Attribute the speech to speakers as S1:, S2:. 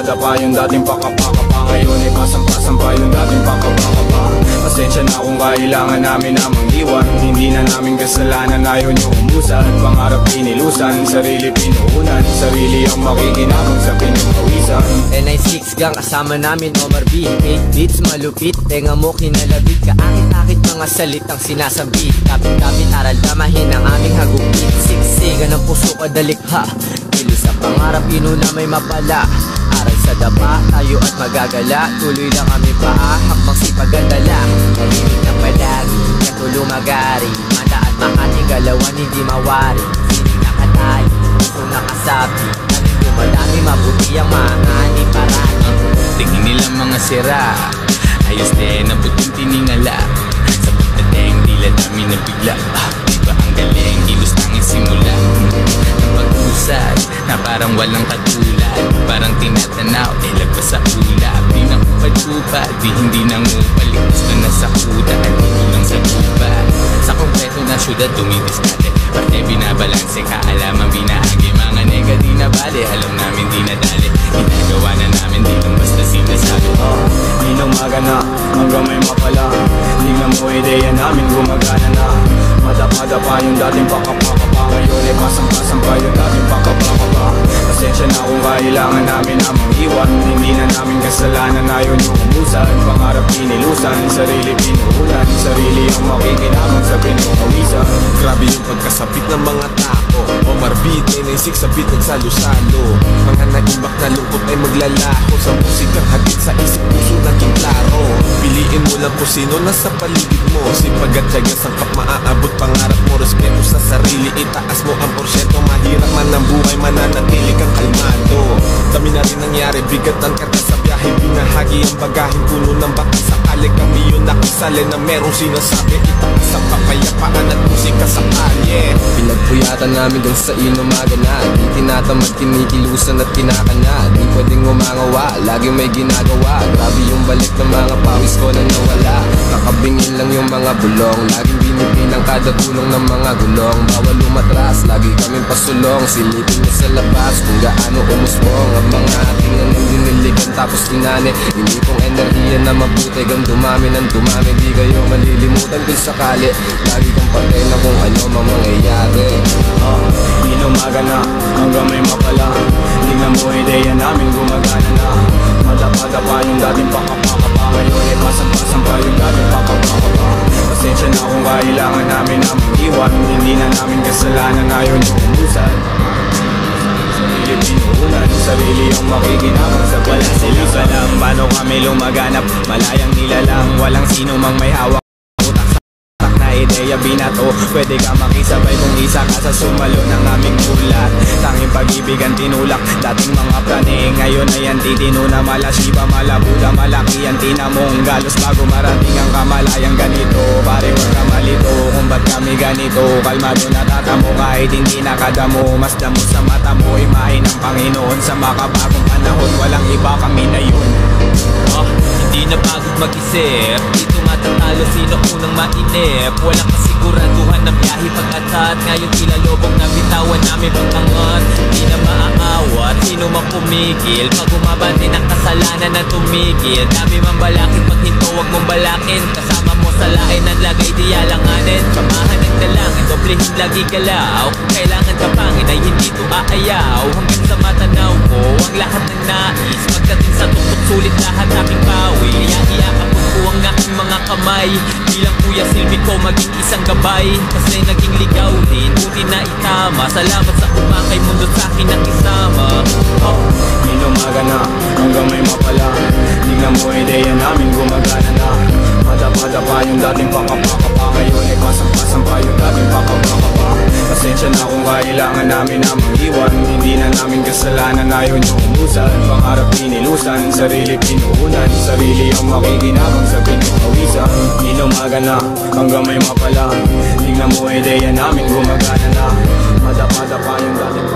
S1: Madapa-dapa yung dating pakapakapa, ngayon ay pasang-pasang pa yung dating pakapakapa. Pasensya na kung kailangan namin na mangiwan, hindi na namin kasalanan, ayaw nyo umusan. Pangarap pinilusan, sarili pinuunan, sarili ang makikinabang sa pinupawisan.
S2: NI6 gang kasama namin Omar B, 8 beats malupit, tenga mo kinalabit. Kaakit-akit mga salitang sinasambit, kapit-kapit aral damahin ang aming hagupit. Siksigan ng puso kadalikha, kilos sa pangarap inuna may mapala. Aral sa dapa, tayo at magagala, tuloy lang kami paahak, magsipagandala. Narinig ng palagi, katulo magari, mata at Makati, galawan hindi mawari. Sinig nakatayo, gusto nakasabi, namin dumadami, mabuti ang maani parati.
S3: Tingin nila mga sira, ayos din ang puting tiningala. Sa pagdating, tila dami na bigla. Diba ang galing, kilos tanging simula ng pag-usad na parang walang katulad. Parang tinatanaw, lagpas sa ulap. Di na kupad-kupad, di hindi nangupalik. Gusto na sa kuda, dito lang sa lupa. Sa kompleto na syudad, dumidiskate. Parte binabalanse, kaalaman binaagi. Mga nega di na bali, alam namin di na dali. Ginagawa na namin, di lang basta sinasabi.
S1: Ninang magana, hanggang may mapala. Tingnan mo ideya namin, gumagana na. Madapa-dapa yung dating pakapakapa, ngayon ay pasang-pasang pa yung dating pakapakapa. Pasensya na kung kailangan namin na mangiwan, hindi na namin kasalanan, ayaw nyo umusan. Pangarap pinilusan, sarili pinuulan, sarili ang makikinabang sa pinukawisan.
S4: Grabe yung pagkasabit ng mga tao, Omar B, NI6 sa beat nagsalo-salo. Mga naimbak na lungkot ay maglalako, sa musikang hagit sa isip puso naging klaro. Piliin mo lang kung sino nasa paligid mo, sipag at tiyaga sangkap maaabot pangarap mo. Respeto sa sarili, itaas mo ang porsyento. Mahirap man ang buhay, mananatili kang kalmado. Dami na rin nangyari, bigatan ka na sa biyahe. Binahagi ang bagahin, puno ng baka sakali. Kami yun nakasali na merong sinasabi. Itaas ang kapayapaan at musika sa kalye.
S2: Pinagpuyatan namin dun sa inumaga na, di tinatamad, kinikilusan at kinakana. Di pwedeng umangawa, lagi may ginagawa. Grabe yung balik ng mga pawis ko na nawala. Kakabingin lang yung mga bulong, laging binibilang kada tulong ng mga gulong. Bawal umatras, lagi kaming pasulong. Silipin niyo sa labas kung gaano umusbong ang mga ating nanindiniligan tapos inane. Hindi kong enerhiya na mabuti, gang dumami ng dumami. Di kayo malilimutan kung sakali, lagi kong patay na kung ano mang mangyayari.
S1: Inumaga na, hanggang may mapala. Tingnan mo ideya namin, gumagana na. Madapa-dapa yung dating pakapakapa, ngayon ay pasang-pasang pa yung dating pakapakapa. Pasensya na kung kailangan namin na mangiwan, hindi na namin kasalanan, ayaw nyo umusan. Sarili pinuunan, sarili ang makikinabang sa palasilisa lang. Paano kami lumaganap, malayang nilalang, walang sino mang may hawak. Ideya binato, pwede ka makisabay kung isa ka sa sumalo ng aming ulat. Tanging pag-ibig ang tinulak, dating mga praning, ngayon ay antitino na malasiba, malabuda, malaki ang tinamong galos bago marating ang kamalayang ganito. Pare wag ka malito, kung ba't kami ganito, kalmado natatamo kahit hindi nakadamo. Mas damo sa mata mo, imahin ng Panginoon sa makabagong panahon, walang iba kami na yun.
S3: Hindi na pagod mag-isip, dito matatalo sino unang mainip. Walang kasiguraduhan ng biyahe pag-atat, ngayon tila lobong na bitawan namin pagtangan. Di na maaawat, sino mang pumigil, pag umabante ng kasalanan na tumigil. Dami mang balakid, pag hinto wag mong balakin, kasama mo sa lain ang lagay di alanganin. Samahan ng dalangin, doblehin lagi galaw, kung kailangan ka pangin ay hindi to aayaw. Hanggang sa matanaw ko ang lahat ng nais, pagdating sa tukot sulit lahat aking bawi. Iyaakapon ko ang aking mga kamay, bilang kuya silbi ko maging isang gabay. Kasi naging ligaw din, buti na itama, salamat sa umakay mundo sa akin ang isama.
S1: Inumaga na, hanggang may mapala. Tingnan mo ideya namin, gumagana na. Madapa-dapa yung dating pakapakapa, ngayon ay pasang-pasang pa yung dating pakapakapa. Pasensya na kung kailangan namin na mangiwan, hindi na namin kasalanan, ayaw nyo umusan. Pangarap pinilusan, sarili pinuunan, sarili ang makikinabang sa pinukawisan. Inumaga na, hanggang may mapala. Tingnan mo ideya namin, gumagana na. Madapa-dapa yung dating